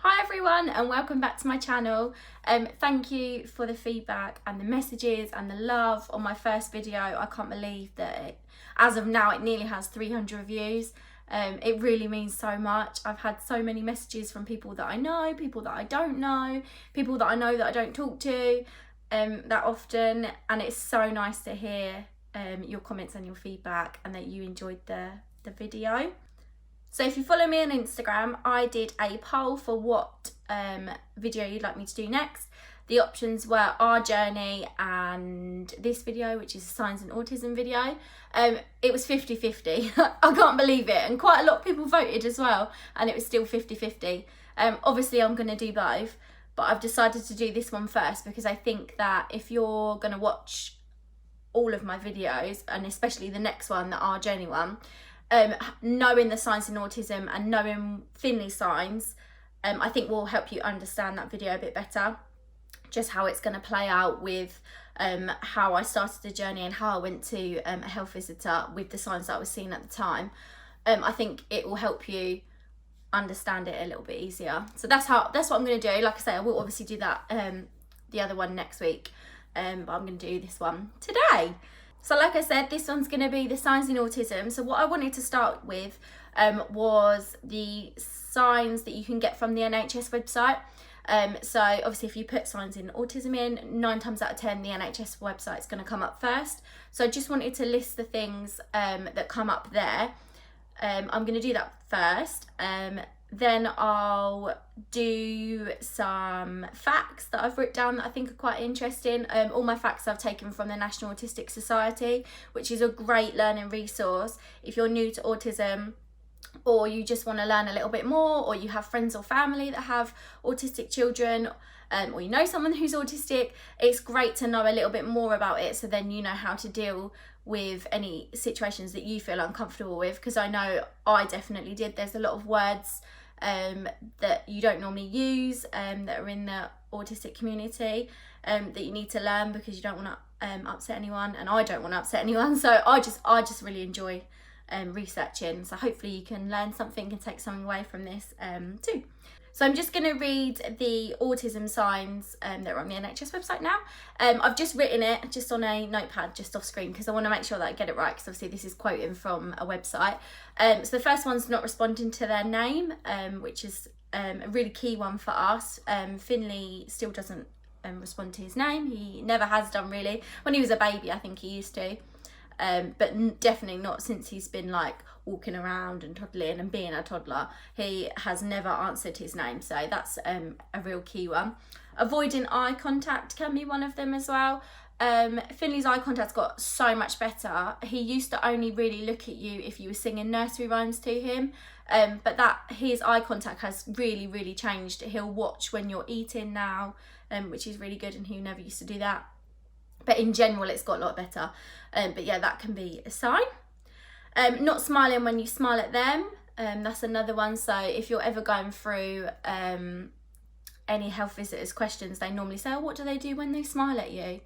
Hi everyone and welcome back to my channel. Thank you for the feedback and the messages and the love on my first video. I can't believe that as of now it nearly has 300 reviews. It really means so much. I've had so many messages from people that I know, people that I don't know, people that I know that I don't talk to that often, and it's so nice to hear your comments and your feedback and that you enjoyed the video. So if you follow me on Instagram, I did a poll for what video you'd like me to do next. The options were our journey and this video, which is a signs and autism video. It was 50-50. I can't believe it. And quite a lot of people voted as well. And it was still 50-50. Obviously, I'm going to do both. But I've decided to do this one first because I think that if you're going to watch all of my videos, and especially the next one, the our journey one, knowing the signs in autism and knowing Finley's signs, I think will help you understand that video a bit better. Just how it's going to play out with how I started the journey and how I went to a health visitor with the signs that I was seeing at the time. I think it will help you understand it a little bit easier. So that's what I'm going to do. Like I say, I will obviously do that the other one next week, but I'm going to do this one today. So like I said, this one's going to be the signs in autism. So what I wanted to start with was the signs that you can get from the NHS website. So obviously if you put signs in autism in, 9 times out of 10 the NHS website is going to come up first. So I just wanted to list the things that come up there. I'm going to do that first. Then I'll do some facts that I've written down that I think are quite interesting. All my facts I've taken from the National Autistic Society, which is a great learning resource if you're new to autism, or you just want to learn a little bit more, or you have friends or family that have autistic children, or you know someone who's autistic. It's great to know a little bit more about it, so then you know how to deal with any situations that you feel uncomfortable with, because I know I definitely did. There's a lot of words that you don't normally use that are in the autistic community that you need to learn because you don't want to upset anyone, and I don't want to upset anyone. So I just really enjoy researching. So hopefully you can learn something and take something away from this too. So I'm just going to read the autism signs that are on the NHS website now. I've just written it just on a notepad just off screen because I want to make sure that I get it right, because obviously this is quoting from a website. So the first one's not responding to their name, which is a really key one for us. Finley still doesn't respond to his name. He never has done really. When he was a baby, I think he used to. But definitely not since he's been like walking around and toddling and being a toddler. He has never answered his name, so that's a real key one. Avoiding eye contact can be one of them as well. Finley's eye contact's got so much better. He used to only really look at you if you were singing nursery rhymes to him, but his eye contact has really changed. He'll watch when you're eating now, which is really good, and he never used to do that. But in general, it's got a lot better. But yeah, that can be a sign. Not smiling when you smile at them. That's another one. So if you're ever going through any health visitors' questions, they normally say, oh, what do they do when they smile at you?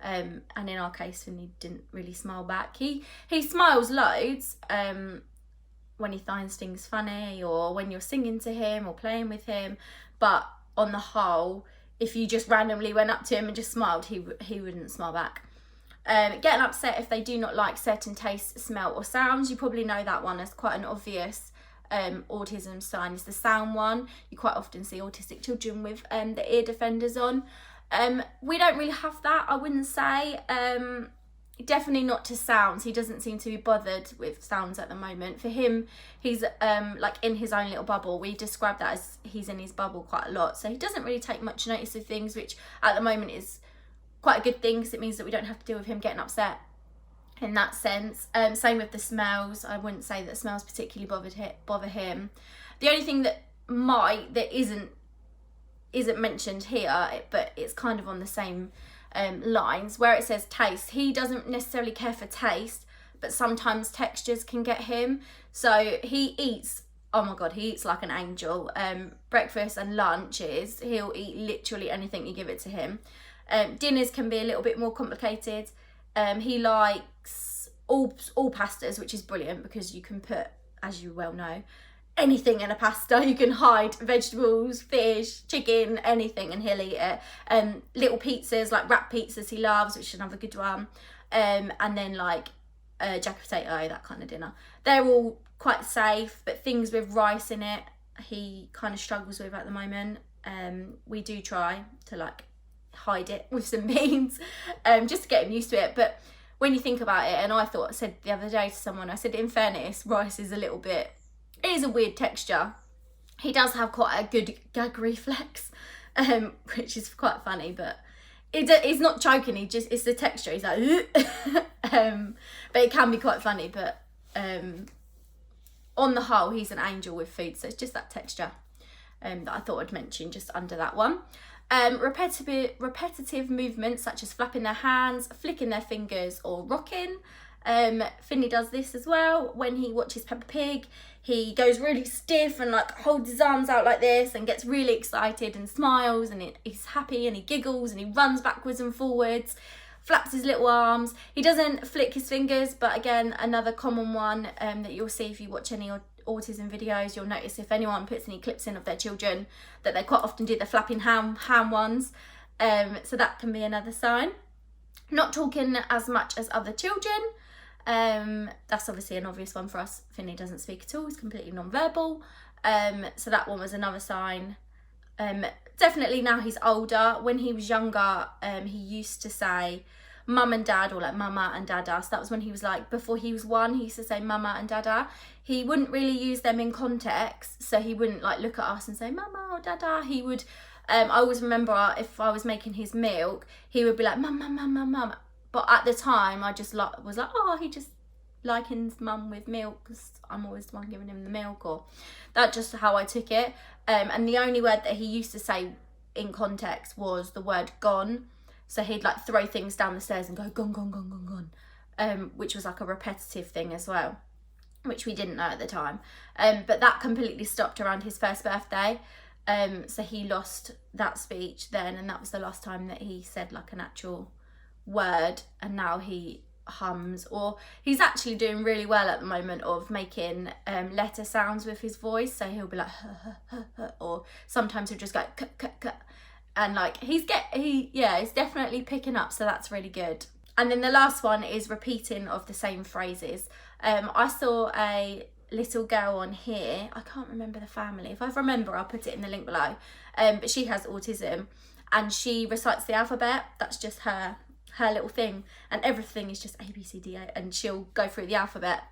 And in our case, Finley didn't really smile back. He smiles loads when he finds things funny, or when you're singing to him or playing with him. But on the whole, if you just randomly went up to him and just smiled, he wouldn't smile back. Getting upset if they do not like certain tastes, smell or sounds. You probably know that one as quite an obvious autism sign. Is the sound one. You quite often see autistic children with the ear defenders on. We don't really have that, I wouldn't say. Definitely not to sounds. He doesn't seem to be bothered with sounds at the moment. For him, he's like in his own little bubble. We describe that as he's in his bubble quite a lot. So he doesn't really take much notice of things, which at the moment is quite a good thing, because it means that we don't have to deal with him getting upset in that sense. Same with the smells. I wouldn't say that smells particularly bother him. The only thing that isn't mentioned here, but it's kind of on the same lines, where it says taste. He doesn't necessarily care for taste, but sometimes textures can get him. So he eats, oh my god, he eats like an angel. Breakfast and lunches, he'll eat literally anything you give it to him. Dinners can be a little bit more complicated. He likes all pastas, which is brilliant because you can put, as you well know, anything in a pasta. You can hide vegetables, fish, chicken, anything, and he'll eat it. Little pizzas, like wrap pizzas he loves, which is another good one. And then like jacket potato, that kind of dinner. They're all quite safe, but things with rice in it, he kind of struggles with at the moment. We do try to like hide it with some beans, just to get him used to it. But when you think about it, and I said the other day to someone, I said, in fairness, rice is it is a weird texture. He does have quite a good gag reflex, which is quite funny, but he's not choking, it's the texture, he's like but it can be quite funny. But on the whole, he's an angel with food, so it's just that texture that I thought I'd mention just under that one. Repetitive movements such as flapping their hands, flicking their fingers, or rocking. Finley does this as well. When he watches Peppa Pig, he goes really stiff and like holds his arms out like this and gets really excited and smiles, and he's happy and he giggles and he runs backwards and forwards, flaps his little arms. He doesn't flick his fingers, but again, another common one that you'll see if you watch any autism videos. You'll notice if anyone puts any clips in of their children that they quite often do the flapping hand ones. So that can be another sign. Not talking as much as other children. That's obviously an obvious one for us. Finley doesn't speak at all, he's completely non-verbal. So that one was another sign. Definitely now he's older. When he was younger, he used to say mum and dad, or like mama and dada. So that was when he was like, before he was 1, he used to say mama and dada. He wouldn't really use them in context, so he wouldn't like look at us and say mama or dada. He would, I always remember if I was making his milk, he would be like mum, mum, mum, mum, mum. But at the time, I just was like, oh, he just likens mum with milk because I'm always the one giving him the milk, or that's just how I took it. And the only word that he used to say in context was the word gone. So he'd like throw things down the stairs and go gone, gone, gone, gone, gone, which was like a repetitive thing as well, which we didn't know at the time. But that completely stopped around his first birthday. So he lost that speech then, and that was the last time that he said like an actual word. And now he hums, or he's actually doing really well at the moment of making letter sounds with his voice. So he'll be like or sometimes he'll just go k. And like he's definitely picking up, so that's really good. And then the last one is repeating of the same phrases. I saw a little girl on here, I can't remember the family, if I remember I'll put it in the link below, but she has autism and she recites the alphabet. That's just her little thing, and everything is just A, B, C, D, A, and she'll go through the alphabet.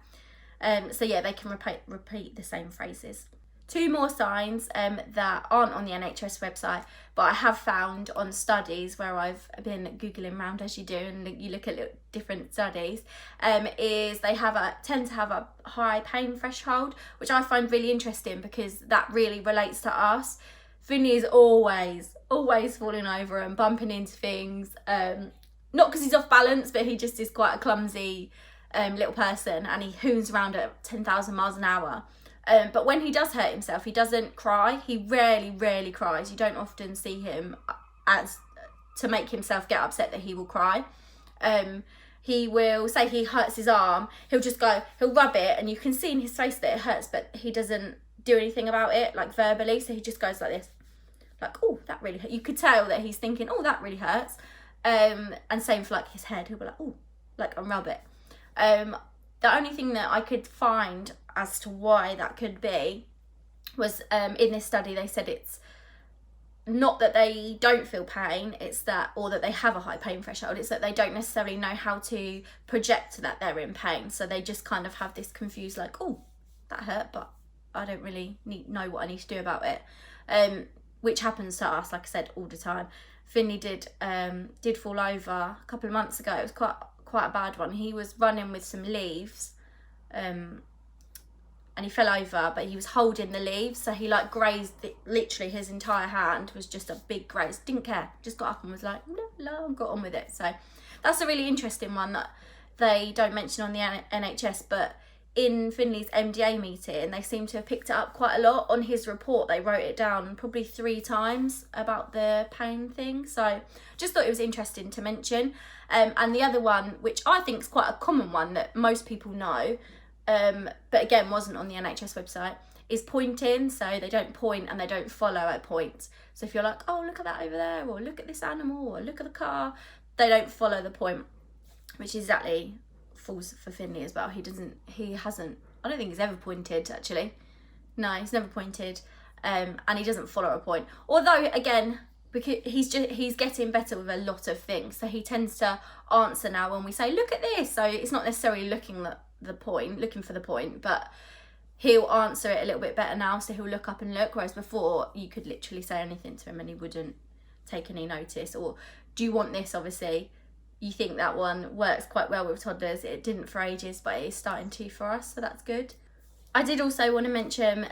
So yeah, they can repeat the same phrases. 2 more signs that aren't on the NHS website, but I have found on studies where I've been Googling around, as you do, and you look at different studies, is they tend to have a high pain threshold, which I find really interesting because that really relates to us. Finley is always falling over and bumping into things, not because he's off balance, but he just is quite a clumsy little person, and he hoons around at 10,000 miles an hour. But when he does hurt himself, he doesn't cry. He rarely cries. You don't often see him as to make himself get upset that he will cry. He will say he hurts his arm. He'll rub it, and you can see in his face that it hurts, but he doesn't do anything about it, like verbally. So he just goes like this, like, oh, that really hurt. You could tell that he's thinking, oh, that really hurts. And same for like his head. He'll be like, oh, like, and rub it. The only thing that I could find as to why that could be was in this study they said it's not that they don't feel pain, it's that, or that they have a high pain threshold, it's that they don't necessarily know how to project that they're in pain. So they just kind of have this confused like, oh, that hurt, but I don't really know what I need to do about it, which happens to us, like I said, all the time. Finley did fall over a couple of months ago. It was quite a bad one. He was running with some leaves, and he fell over, but he was holding the leaves, so he like grazed literally his entire hand was just a big graze. Didn't care, just got up and was like no, and got on with it. So that's a really interesting one that they don't mention on the NHS, but in Finley's MDA meeting they seem to have picked it up quite a lot. On his report they wrote it down probably 3 times about the pain thing, so just thought it was interesting to mention. And the other one, which I think is quite a common one that most people know, but again wasn't on the NHS website, is pointing, so they don't point and they don't follow at points. So if you're like, oh, look at that over there, or look at this animal, or look at the car, they don't follow the point, which exactly falls for Finley as well. He hasn't, I don't think he's ever pointed, actually. No, he's never pointed, and he doesn't follow a point. Although, again, because he's getting better with a lot of things, so he tends to answer now when we say, look at this. So it's not necessarily looking for the point, but he'll answer it a little bit better now. So he'll look up and look, whereas before you could literally say anything to him and he wouldn't take any notice. Or, do you want this? Obviously, you think that one works quite well with toddlers. It didn't for ages, but it is starting to for us, so that's good. I did also want to mention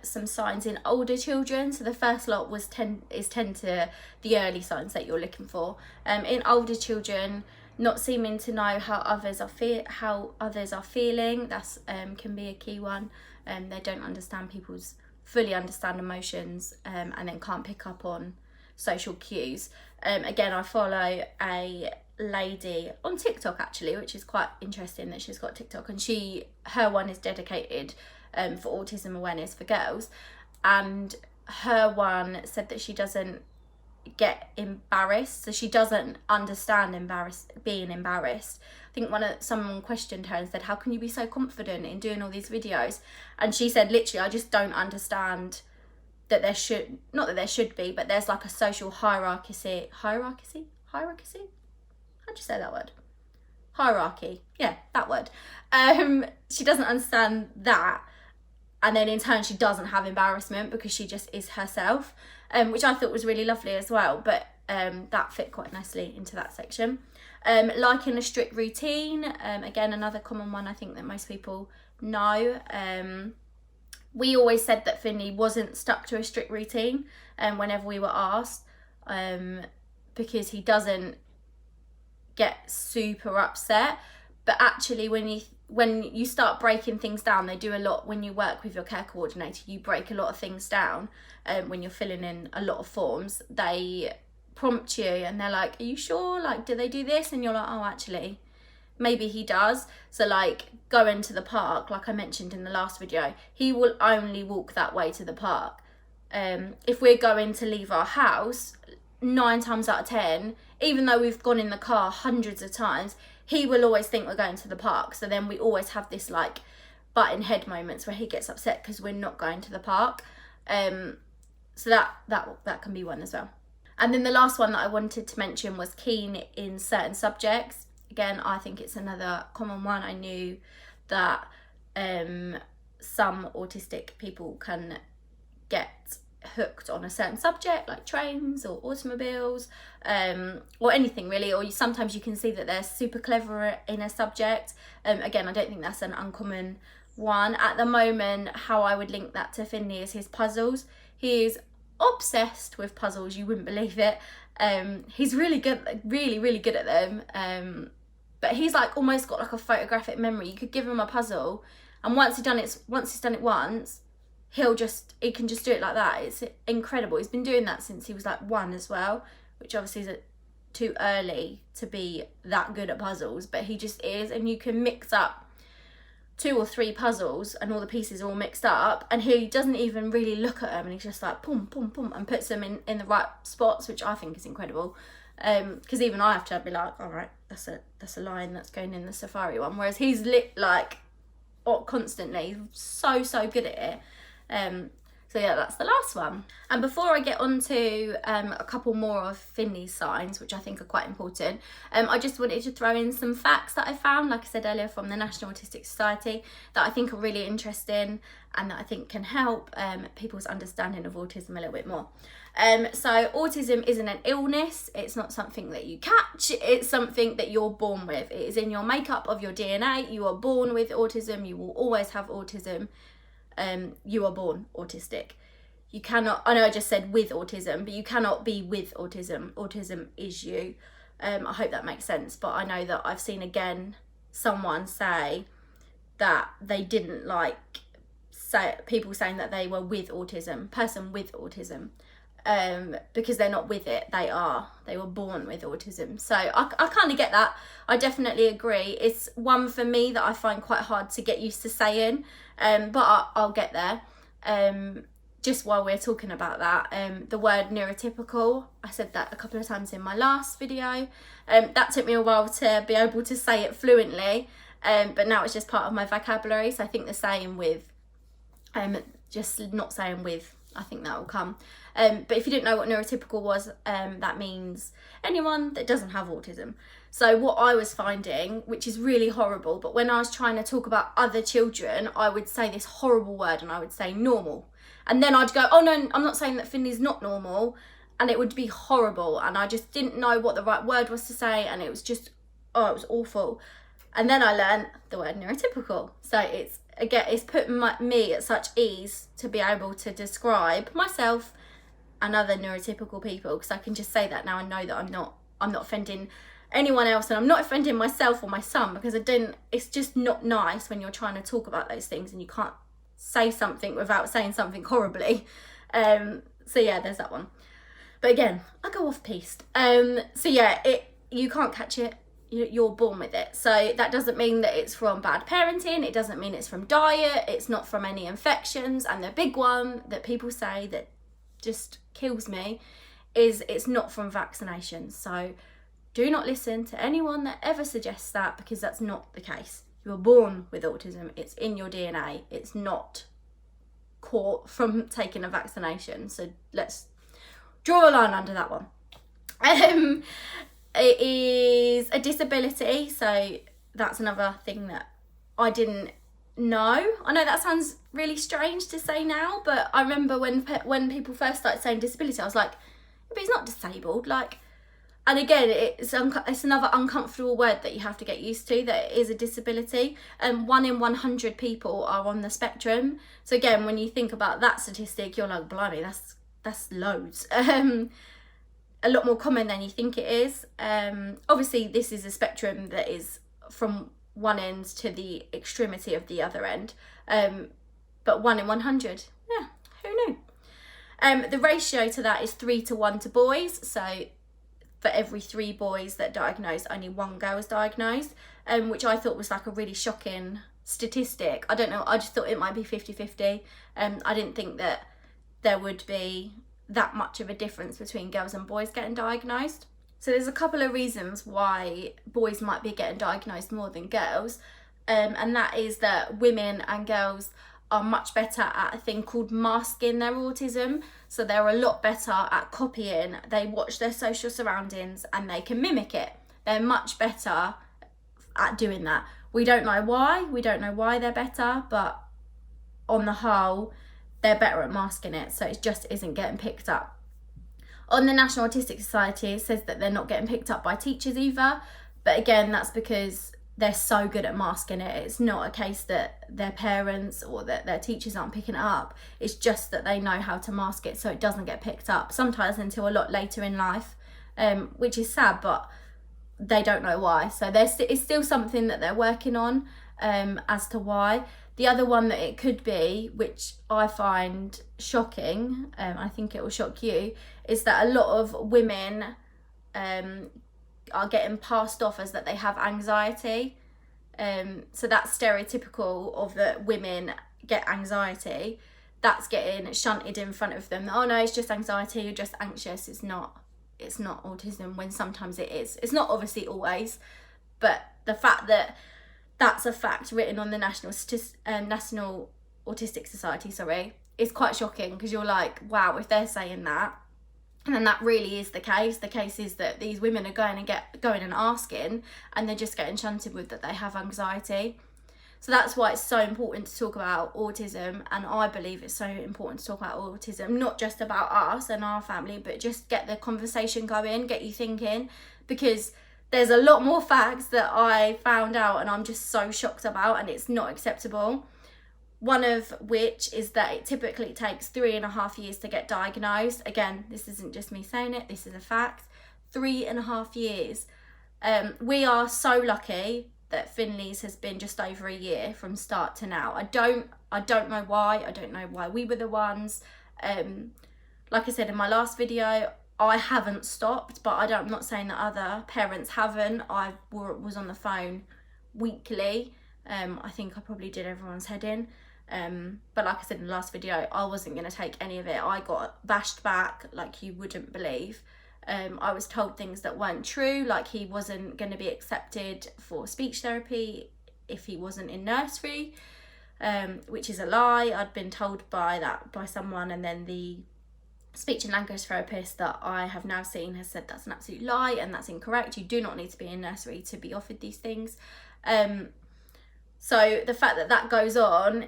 some signs in older children. So the first lot is tend to the early signs that you're looking for. In older children, not seeming to know how others are feeling. That's can be a key one. They don't fully understand emotions, and then can't pick up on social cues. Again, I follow a lady on TikTok, actually, which is quite interesting that she's got TikTok, and her one is dedicated for autism awareness for girls, and her one said that she doesn't get embarrassed, so she doesn't understand being embarrassed. I think someone questioned her and said, how can you be so confident in doing all these videos? And she said, literally, I just don't understand that there should be, but there's like a social hierarchy. How'd you say that word? Hierarchy. Yeah, that word. She doesn't understand that. And then in turn, she doesn't have embarrassment because she just is herself, which I thought was really lovely as well. But that fit quite nicely into that section. Liking a strict routine. Again, another common one I think that most people know. We always said that Finley wasn't stuck to a strict routine whenever we were asked, because he doesn't get super upset. But actually, when you start breaking things down, they do a lot when you work with your care coordinator. You break a lot of things down when you're filling in a lot of forms. They prompt you and they're like, are you sure? Like, do they do this? And you're like, oh, actually, maybe he does. So like going to the park, like I mentioned in the last video, he will only walk that way to the park. If we're going to leave our house, 9 times out of 10, even though we've gone in the car hundreds of times, he will always think we're going to the park. So then we always have this like butting head moments where he gets upset because we're not going to the park. So that can be one as well. And then the last one that I wanted to mention was keen in certain subjects. Again, I think it's another common one. I knew that some autistic people can get hooked on a certain subject, like trains or automobiles, or anything really, or sometimes you can see that they're super clever in a subject. Again, I don't think that's an uncommon one. At the moment, how I would link that to Finley is his puzzles. He is obsessed with puzzles, you wouldn't believe it. He's really good, really good at them, but he's like almost got like a photographic memory. You could give him a puzzle and once he's done it once, he can just do it like that. It's incredible. He's been doing that since he was like 1 as well, which obviously is too early to be that good at puzzles, but he just is. And you can mix up 2 or 3 puzzles and all the pieces are all mixed up, and he doesn't even really look at them, and he's just like pum pum pum and puts them in the right spots, which I think is incredible. Because even I have to be like, all right, that's a line that's going in the safari one, whereas he's constantly so good at it. So yeah, that's the last one. And before I get on to a couple more of Finley's signs, which I think are quite important, I just wanted to throw in some facts that I found, like I said earlier, from the National Autistic Society, that I think are really interesting and that I think can help people's understanding of autism a little bit more. So autism isn't an illness. It's not something that you catch. It's something that you're born with. It is in your makeup of your DNA. You are born with autism. You will always have autism. You are born autistic. You cannot, I know I just said with autism, but you cannot be with autism. Autism is you. I hope that makes sense, but I know that I've seen again someone say that they didn't like people saying that they were with autism, person with autism, because they're not with it. They were born with autism. So I kind of get that. I definitely agree. It's one for me that I find quite hard to get used to saying, but I'll get there. just while we're talking about that, the word neurotypical, I said that a couple of times in my last video. That took me a while to be able to say it fluently, but now it's just part of my vocabulary. So I think the same with just not saying with, I think that will come. But if you didn't know what neurotypical was, that means anyone that doesn't have autism. So what I was finding, which is really horrible, but when I was trying to talk about other children, I would say this horrible word and I would say normal. And then I'd go, oh no, I'm not saying that Finley's not normal. And it would be horrible. And I just didn't know what the right word was to say. And it was just, oh, it was awful. And then I learned the word neurotypical. So it's put me at such ease to be able to describe myself and other neurotypical people, because I can just say that now. I know that I'm not offending anyone else, and I'm not offending myself or my son, because it's just not nice when you're trying to talk about those things and you can't say something without saying something horribly. So yeah, there's that one. But again, I go off piste. So yeah, you can't catch it. You're born with it. So that doesn't mean that it's from bad parenting. It doesn't mean it's from diet. It's not from any infections. And the big one that people say that just kills me is it's not from vaccinations. So do not listen to anyone that ever suggests that, because that's not the case. You're born with autism. It's in your DNA. It's not caught from taking a vaccination. So let's draw a line under that one. It is a disability. So that's another thing that I didn't know. I know that sounds really strange to say now, but I remember when people first started saying disability, I was like, but he's not disabled. Like, and again, it's another uncomfortable word that you have to get used to, that it is a disability. 1 in 100 people are on the spectrum. So again, when you think about that statistic, you're like, blimey, that's loads. A lot more common than you think it is. Obviously, this is a spectrum that is from one end to the extremity of the other end. But 1 in 100, yeah, who knew? The ratio to that is 3 to 1 to boys. So for every 3 boys that diagnosed, only 1 girl was diagnosed, which I thought was like a really shocking statistic. I don't know, I just thought it might be 50-50. I didn't think that there would be that much of a difference between girls and boys getting diagnosed. So there's a couple of reasons why boys might be getting diagnosed more than girls, and that is that women and girls are much better at a thing called masking their autism. So they're a lot better at copying. They watch their social surroundings and they can mimic it. They're much better at doing that. We don't know why. We don't know why they're better, but on the whole, they're better at masking it. So it just isn't getting picked up. On the National Autistic Society, it says that they're not getting picked up by teachers either. But again, that's because they're so good at masking it. It's not a case that their parents or that their teachers aren't picking it up. It's just that they know how to mask it so it doesn't get picked up, sometimes until a lot later in life, which is sad, but they don't know why. So it's still something that they're working on as to why. The other one that it could be, which I find shocking, I think it will shock you, is that a lot of women are getting passed off as that they have anxiety. So that's stereotypical of that women get anxiety. That's getting shunted in front of them. Oh no, it's just anxiety, you're just anxious. It's not autism, when sometimes it is. It's not obviously always, but the fact that that's a fact written on the National Autistic Society, is quite shocking, because you're like, wow, if they're saying that, and then that really is the case. The case is that these women are going and asking, and they're just getting shunted with that they have anxiety. So that's why it's so important to talk about autism, and I believe it's so important to talk about autism, not just about us and our family, but just get the conversation going, get you thinking, because there's a lot more facts that I found out and I'm just so shocked about, and it's not acceptable. One of which is that it typically takes 3.5 years to get diagnosed. Again, this isn't just me saying it, this is a fact. 3.5 years. We are so lucky that Finley's has been just over a year from start to now. I don't know why. I don't know why we were the ones. Like I said in my last video, I haven't stopped, but I'm not saying that other parents haven't. I was on the phone weekly. I think I probably did everyone's head in. But like I said in the last video, I wasn't going to take any of it. I got bashed back like you wouldn't believe. I was told things that weren't true, like he wasn't going to be accepted for speech therapy if he wasn't in nursery, which is a lie. I'd been told by someone, and then the speech and language therapist that I have now seen has said that's an absolute lie and that's incorrect. You do not need to be in nursery to be offered these things. So the fact that that goes on,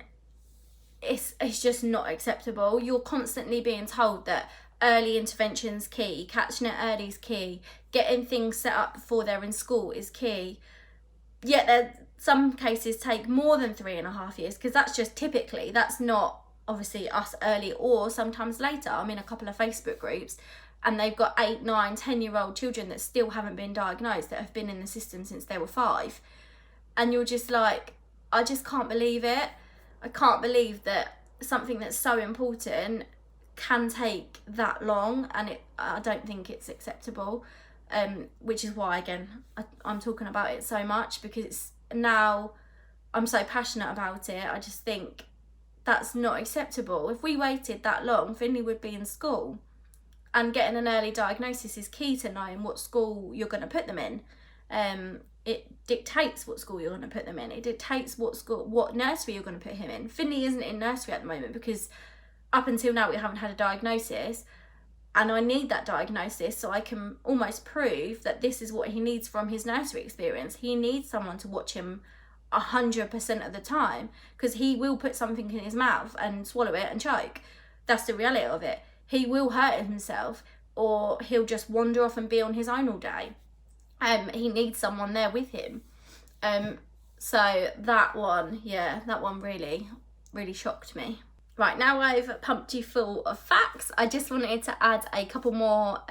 it's just not acceptable. You're constantly being told that early intervention's key, catching it early is key, getting things set up before they're in school is key. Yet some cases take more than 3.5 years, because that's just typically, that's not obviously us early or sometimes later. I'm in a couple of Facebook groups and they've got 8, 9, 10-year-old children that still haven't been diagnosed, that have been in the system since they were 5. And you're just like, I just can't believe it. I can't believe that something that's so important can take that long, and I don't think it's acceptable, which is why, again, I'm talking about it so much, because now I'm so passionate about it. I just think that's not acceptable. If we waited that long, Finley would be in school, and getting an early diagnosis is key to knowing what school you're going to put them in. It dictates what school you're going to put them in. It dictates what nursery you're going to put him in. Finley isn't in nursery at the moment because up until now we haven't had a diagnosis, and I need that diagnosis so I can almost prove that this is what he needs from his nursery experience. He needs someone to watch him 100% of the time, because he will put something in his mouth and swallow it and choke. That's the reality of it. He will hurt himself, or he'll just wander off and be on his own all day. He needs someone there with him. So that one really, really shocked me. Right, now I've pumped you full of facts, I just wanted to add a couple more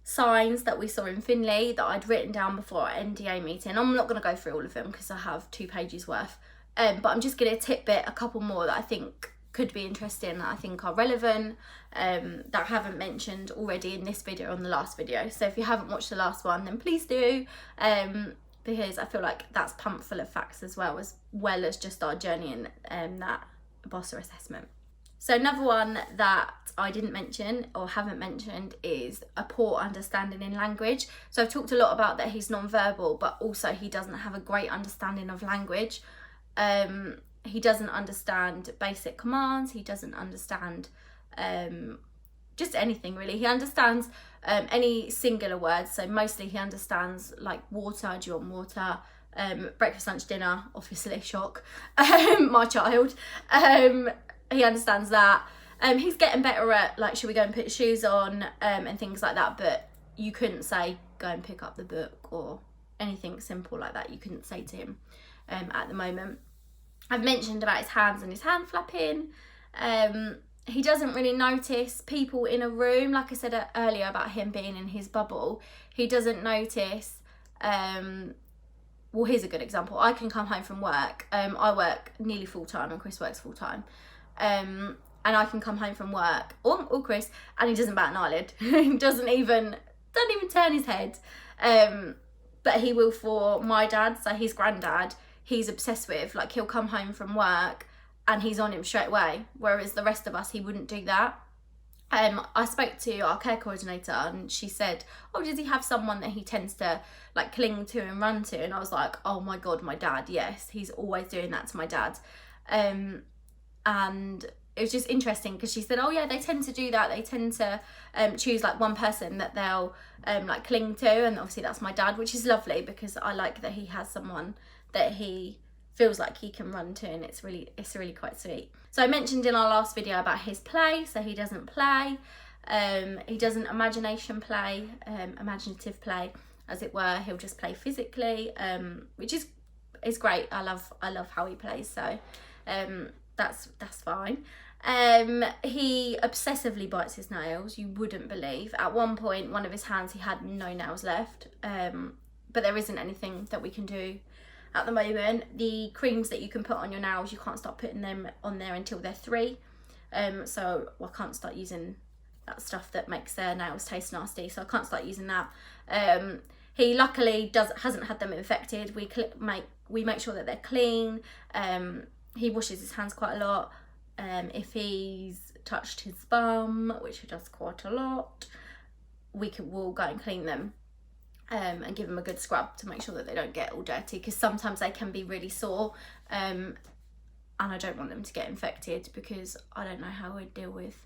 signs that we saw in Finley that I'd written down before our NDA meeting. I'm not going to go through all of them because I have 2 pages worth, but I'm just going to tidbit a couple more that I think could be interesting, that I think are relevant, that I haven't mentioned already in this video or in the last video. So if you haven't watched the last one, then please do, because I feel like that's pumped full of facts as well as just our journey in that BOSSA assessment. So another one that I didn't mention or haven't mentioned is a poor understanding in language. So I've talked a lot about that he's non-verbal, but also he doesn't have a great understanding of language. He doesn't understand basic commands. He doesn't understand just anything really. He understands any singular words. So mostly he understands like water, do you want water? Breakfast, lunch, dinner, obviously, shock. My child. He understands that. He's getting better at like, should we go and put shoes on, and things like that. But you couldn't say, go and pick up the book or anything simple like that. You couldn't say to him at the moment. I've mentioned about his hands and his hand flapping. He doesn't really notice people in a room. Like I said earlier about him being in his bubble, he doesn't notice. Well, here's a good example. I can come home from work. I work nearly full-time and Chris works full-time. And I can come home from work, or Chris, and he doesn't bat an eyelid. He doesn't even turn his head. But he will for my dad, so his granddad, he's obsessed with. Like, he'll come home from work and he's on him straight away, whereas the rest of us, he wouldn't do that. I spoke to our care coordinator and she said, oh, does he have someone that he tends to like cling to and run to? And I was like, oh my God, my dad, yes, he's always doing that to my dad. And it was just interesting because she said, oh yeah, they tend to do that. They tend to choose like one person that they'll like cling to, and obviously that's my dad, which is lovely because I like that he has someone that he feels like he can run to, and it's really quite sweet. So I mentioned in our last video about his play, so he doesn't play, he doesn't imaginative play, as it were. He'll just play physically, which is great. I love how he plays, so that's fine. He obsessively bites his nails, you wouldn't believe. At one point, one of his hands, he had no nails left, but there isn't anything that we can do at the moment. The creams that you can put on your nails, you can't start putting them on there until they're 3. So I can't start using that stuff that makes their nails taste nasty, so I can't start using that. He luckily hasn't had them infected. We make sure that they're clean. he washes his hands quite a lot. If he's touched his bum, which he does quite a lot, we'll go and clean them and give them a good scrub to make sure that they don't get all dirty, because sometimes they can be really sore, and I don't want them to get infected, because I don't know how we'd deal with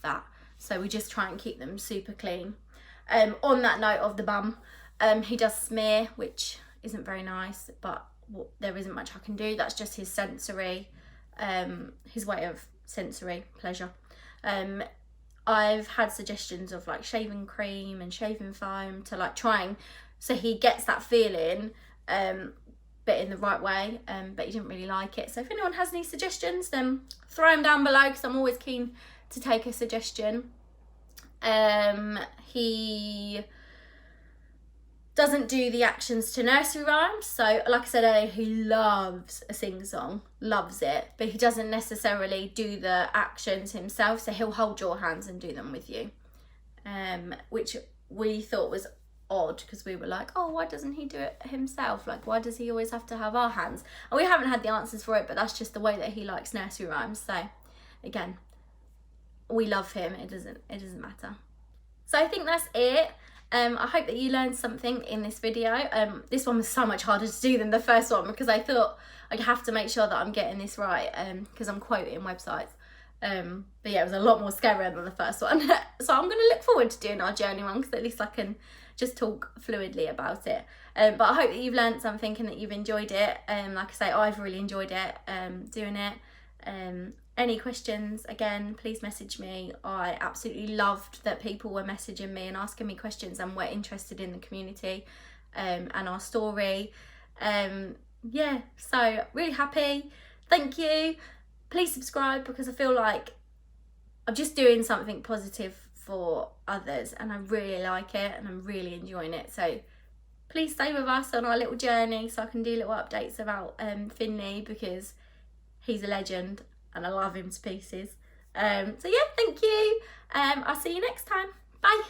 that. So we just try and keep them super clean. On that note of the bum, he does smear, which isn't very nice, but there isn't much I can do. That's just his sensory, his way of sensory pleasure. I've had suggestions of like shaving cream and shaving foam to like trying so he gets that feeling, but in the right way, but he didn't really like it. So if anyone has any suggestions, then throw them down below, because I'm always keen to take a suggestion. He doesn't do the actions to nursery rhymes, so like I said earlier, he loves a sing-song, loves it, but he doesn't necessarily do the actions himself, so he'll hold your hands and do them with you, which we thought was odd, because we were like, oh, why doesn't he do it himself? Like, why does he always have to have our hands? And we haven't had the answers for it, but that's just the way that he likes nursery rhymes. So again, we love him, it doesn't matter. So I think that's it. I hope that you learned something in this video. This one was so much harder to do than the first one, because I thought I'd have to make sure that I'm getting this right, because I'm quoting websites. But yeah, it was a lot more scarier than the first one. So I'm going to look forward to doing our journey one, because at least I can just talk fluidly about it. But I hope that you've learned something and that you've enjoyed it. Like I say, I've really enjoyed it, doing it. Any questions, again, please message me. I absolutely loved that people were messaging me and asking me questions and were interested in the community and our story. Yeah, so really happy. Thank you. Please subscribe, because I feel like I'm just doing something positive for others, and I really like it and I'm really enjoying it. So please stay with us on our little journey, so I can do little updates about Finley, because he's a legend and I love him to pieces. So yeah, thank you. I'll see you next time. Bye.